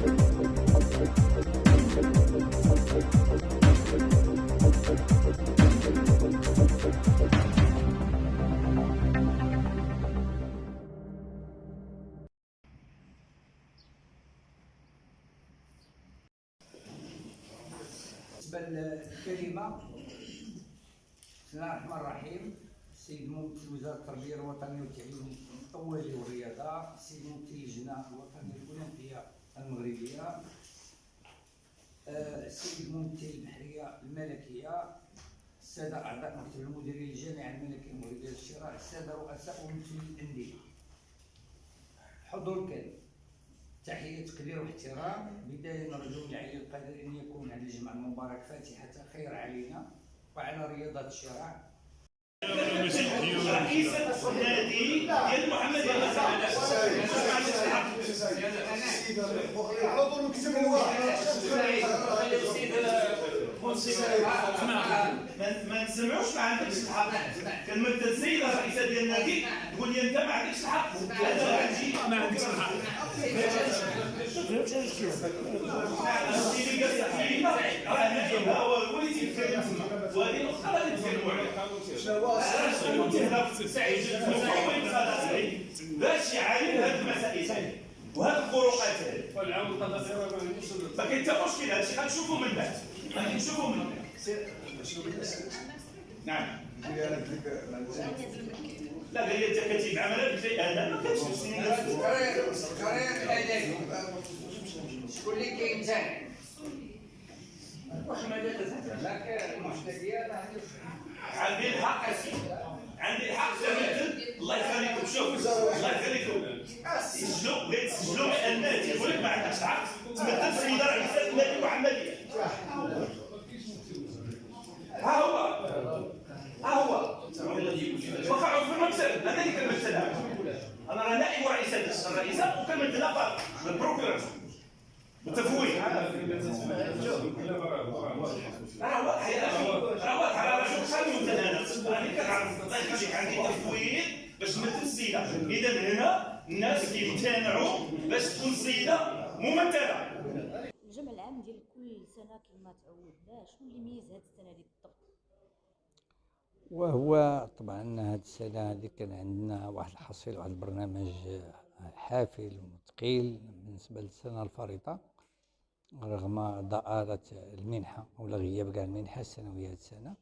الكلمة. بسم الله الرحمن الرحيم. السيد ممثل وزارة التربية الوطنية والتعليم الأولي والرياضة، السيد ممثل اللجنة الوطنية الأولمبية المغربية، السيد ممثل البحرية الملكية، السادة أعضاء مكتب المديرية للجامعة الملكية المغربية للشراء، السادة رؤساء وممثلي الأندية، حضور الكريم، تحية تقدير واحترام. بداية نرجو من العلي القادر أن يكون هذا الجمع المبارك فاتحة خير علينا وعلى رياضة الشراع. رئيسة النادي ديال محمد عضو المكتب الواحد ما نسمعوش، ما عندكش الحق. كنمثل السيده الرئيسه ديال النادي تقول لي انت ما عندكش الحق. هذا ما عندكش الحق. هو اللي تيتكلم تما، وهذه الاخرى اللي تيتكلموا عليها. سعيد باش يعالج هذه المسائل وهذه الفروقات هذه. ما كاين حتى مشكل، هادشي غنشوفوا من بعد، غادي نشوفوا من بعد. نعم. لا قال لي انت كتيب عملها، قلت لي انا ما كنتش قرير ادبي. شكون اللي كيمتنع؟ واش ما لا المشتريات عندي الحق اسيدي، عندي الحق تمثل. الله يخليكم، شوف الله يخليكم سجلوا، غير تسجلوا بان تيقول لك ما عندكش الحق تمثل السيده رئيسه النادي المحمديه. ها هو واخا عضو في المكتب، انا اللي كنمثلها. انا راه نائب رئيسه الرئيسه وكنمثلها البروكورور متفوي. راه واضح يا اخي، راه واضح. راه شحال من ممثل انا راني كنعرف الله يخليك، عندي تفويض باش نمثل السيده. اذا هنا الناس كيمتنعوا باش تكون السيده ممثله. الجمع العام ديال كل سنه كما تعودنا، شنو اللي ميز هذه السنه هذه بالضبط؟ وهو طبعا هذه السنه هذه كان عندنا واحد الحصيل، واحد البرنامج حافل وثقيل بالنسبه للسنه الفارطه، رغم ضآلة المنحه ولا غياب كاع المنحه السنويه هذه السنه.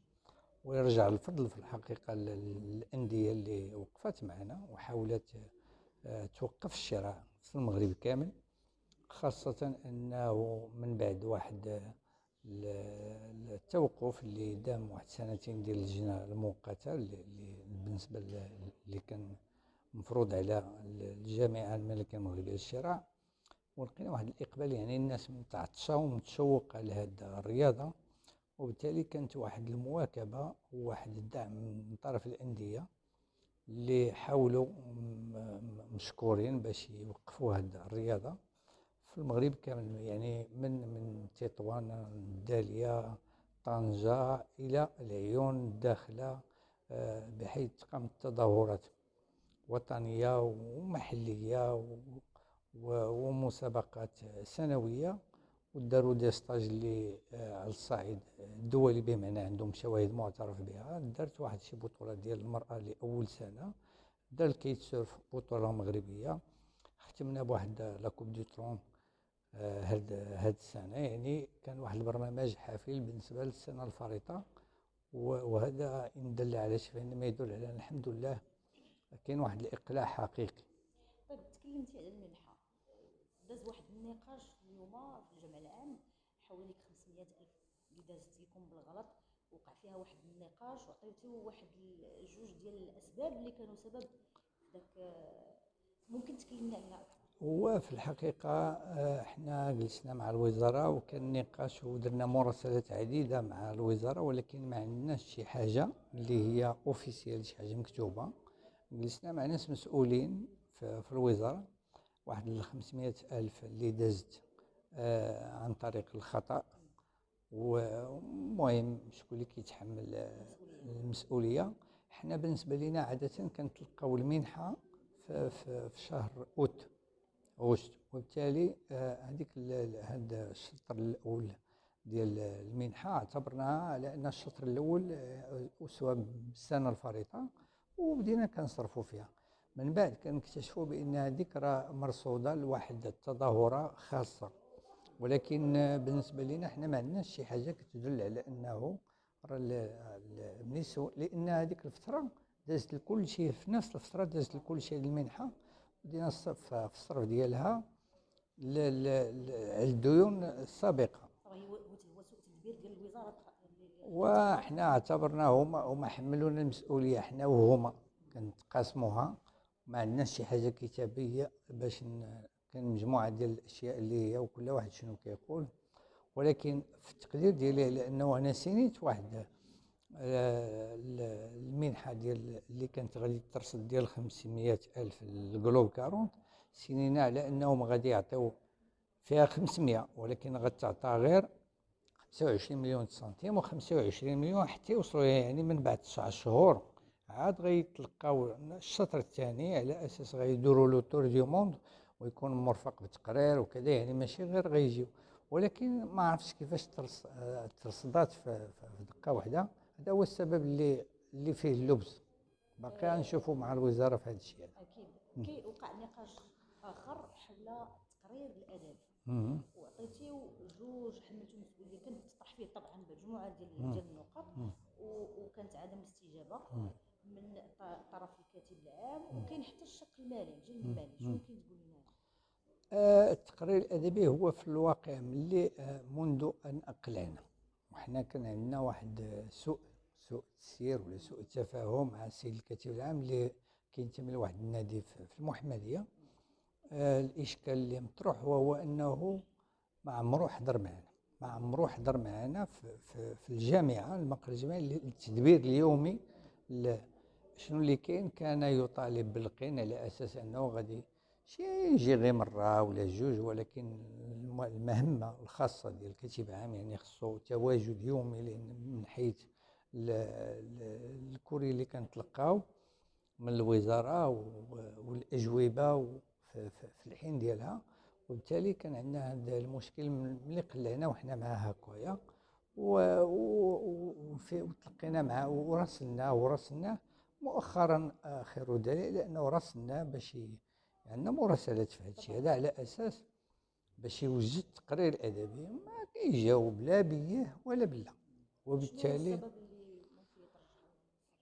ويرجع الفضل في الحقيقه للانديه اللي وقفت معنا وحاولت توقف الشراء في المغرب كامل، خاصه انه من بعد واحد التوقف اللي دام واحد سنتين ديال اللجنه المؤقته اللي بالنسبه اللي كان مفروض على الجامعه الملكيه المغربيه للشراع، ولقينا واحد الاقبال، يعني الناس متعطشه ومتشوقه لهذه الرياضه، وبالتالي كانت واحد المواكبه وواحد الدعم من طرف الانديه اللي حاولوا مشكورين باش يوقفوا هذه الرياضه في المغرب كامل، يعني من تطوان، الداليه، طنجه الى العيون الداخله، بحيث تقام تظاهرات وطنيه ومحليه ومسابقات سنويه، وداروا دي ستاج اللي على الصعيد الدولي، بمعنى عندهم شواهد معترف بها. دارت واحد شي بطوله ديال المراه لاول سنه، دار الكيت سيرف بطوله مغربيه، ختمنا بواحد لا كوب دو ترون هاد السنه. يعني كان واحد البرنامج حافل بالنسبه للسنه الفارطه، وهذا ان دل على شيء فانما يدل على الحمد لله كاين واحد الاقلاع حقيقي. طيب تكلمتي على المنحه، داز واحد النقاش اليوم في الجمع العام حوالي 500,000 اللي دازت لكم بالغلط، وقع فيها واحد النقاش وعطيتو واحد جوج ديال الاسباب اللي كانوا سبب في داك. ممكن تكلمنا عليها اكثر؟ هو في الحقيقه احنا جلسنا مع الوزاره وكان نقاش ودرنا مراسلات عديده مع الوزاره، ولكن ما عندناش شي حاجه اللي هي اوفيسيال، شي حاجه مكتوبه. جلسنا مع ناس مسؤولين في الوزاره، واحد 500,000 اللي دازت عن طريق الخطأ، ومهم شكون اللي كيتحمل المسؤوليه. حنا بالنسبه لنا عاده كنتلقاو المنحه في شهر اوت أغسطس. وبالتالي هذيك هذا الشطر الأول ديال المنحة اعتبرناها على أن الشطر الأول أسوة بالسنة الفريطة، وبدينا كنصرفوا فيها. من بعد كنكتشفوا بأن هذيك راه مرصودة لواحد التظاهرة خاصة، ولكن بالنسبة لنا حنا ما عندناش شي حاجة كتدل على أنه لأن هذيك الفترة دازت لكل شيء في نفس الفترة، دازت لكل شيء المنحة، بدينا في الصرف ديالها على الديون السابقة. هو سوء تدبير ديال الوزاره وحنا اعتبرنا هما حملونا المسؤولية، حنا وهما كنتقاسموها، ما عندناش شي حاجة كتابية باش كان مجموعة ديال الأشياء اللي هي وكل واحد شنو كيقول. ولكن في التقدير ديالي لأنه أنا سينيت واحد المنحة ديال اللي كانت غادي ترصد ديال 500,000 الجلوب 40، سينينا على أنهم غادي يعطيو فيها 500، ولكن غتعطى غير 25 مليون سنتيم، و25 مليون حتى يوصلوا يعني من بعد 9 شهور عاد غيتلقاو الشطر الثاني، على أساس غيديروا لو تور دو موند ويكون مرفق بتقرير وكذا، يعني ماشي غير غيجيو. ولكن ما عرفتش كيفاش ترصدات في دقة واحدة. هذا هو السبب اللي فيه اللبس، باقي غنشوفوا مع الوزارة في هذا الشيء. اكيد وقع نقاش اخر حول التقرير الادبي، وعطيتيو جوج حملتو المسؤوليه، كانت تطرح فيه طبعا مجموعه ديال النقط، وكانت عدم الاستجابه من طرف الكاتب العام، وكاين حتى الشق المالي، الجانب المالي. شنو كاين تقول لنا؟ التقرير الأدبي هو في الواقع ملي منذ أن أقلعنا وحنا كان عندنا واحد سوء التسيير ولا سوء التفاهم مع السيد الكاتب العام اللي كينتمي لواحد النادي في المحمدية. الإشكال اللي مطروح هو أنه ما عمرو حضر معنا في الجامعة، المقر الجامعي للتدبير اليومي. شنو اللي كان يطالب بالقين على أساس أنه غادي يجي غير مرة ولا جوج، ولكن المهمة الخاصة ديال الكاتب العام يعني خصو تواجد يومي، لأن من حيث الكوري اللي كنتلقاو من الوزارة والأجوبة في الحين ديالها. وبالتالي كان عندنا هذا المشكل ملي قلعنا وحنا مع هكايا، وتلقينا معه وراسلناه مؤخرا. خير دليل لأنه راسلناه باش عندنا مراسلات في هذا الشيء هذا، على أساس باش يوجد تقرير أدبي ما كيجاوب لا بيه ولا بلا. وبالتالي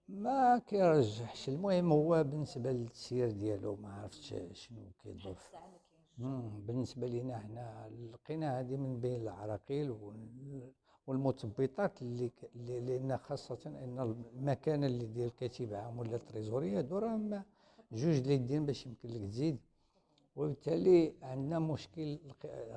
ما كيرجحش. المهم هو بالنسبة للتسيير ديالو ما عرفتش شنو كيدور. بالنسبة لنا حنا لقينا هذه من بين العراقيل والمثبطات اللي لأن خاصة أن المكانة اللي ديال الكاتب عام ولا التريزورية دورها جوج اليدين باش يمكن لك تزيد. وبالتالي عندنا مشكل.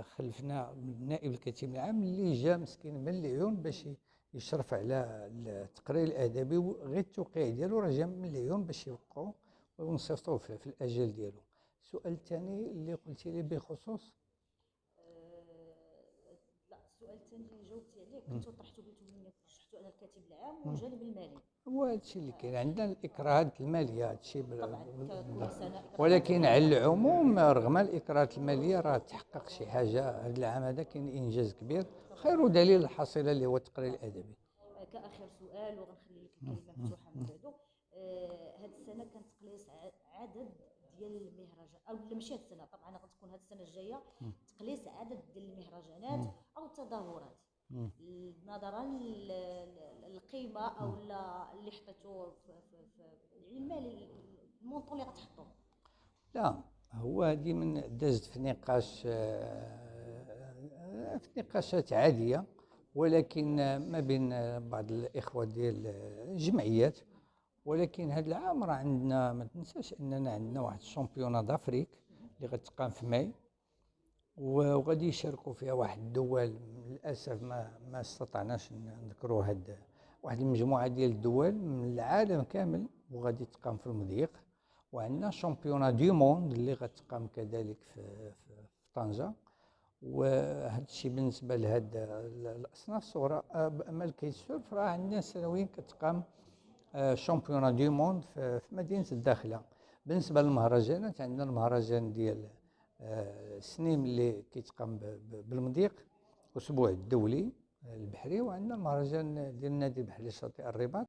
خلفنا نائب الكاتب العام اللي جا مسكين من العيون باش يشرف على التقرير الادبي، غير التوقيع ديالو راه جا من العيون باش يوقعوا ونصيفطوه في الاجل ديالو. السؤال الثاني اللي قلتي لي بخصوص لا، السؤال الثاني اللي جاوبتي عليه كنتو طرحتو قلتو مني رشحتو على الكاتب العام والجانب المالي. هو هادشي اللي كاين عندنا الاكراهات الماليه، هادشي طبعا كل سنه، ولكن على العموم رغم الاكراهات الماليه راه تحقق شي حاجه. هذا العام هذا كاين انجاز كبير، خير دليل الحصيله اللي هو التقرير الادبي. كاخر سؤال وغنخلي لك الكلمه مفتوحه من بعدو. هذه السنه كان تقليص عدد ديال المهرجانات، او لا ماشي هذه السنه، طبعا غتكون هذه السنه الجايه تقليص عدد ديال المهرجانات او التظاهرات نظرا للقيمه او اللي حطيتو في المال، المونطون اللي غتحطو. لا، هو هذه من دازت في نقاشات عاديه، ولكن ما بين بعض الاخوه ديال الجمعيات. ولكن هذا العام راه عندنا، ما تنساش اننا عندنا واحد الشامبيونات دافريك اللي غتقام في ماي، وغادي يشاركوا فيها واحد الدول. للاسف ما استطعناش نذكروا واحد المجموعه ديال الدول من العالم كامل، وغادي تقام في المضيق. وعندنا شامبيونات دو موند اللي غتقام كذلك في طنجه. وهذا الشيء بالنسبه لهاد الاصناف الصغرى. اما الكيت سيرف راه عندنا سنويا كتقام شامبيونات دو موند في مدينه الداخله. بالنسبه للمهرجانات عندنا المهرجان ديال سنيم اللي كيتقام بالمضيق، اسبوع الدولي البحري، وعندنا المهرجان ديال النادي البحري الشاطئ الرباط.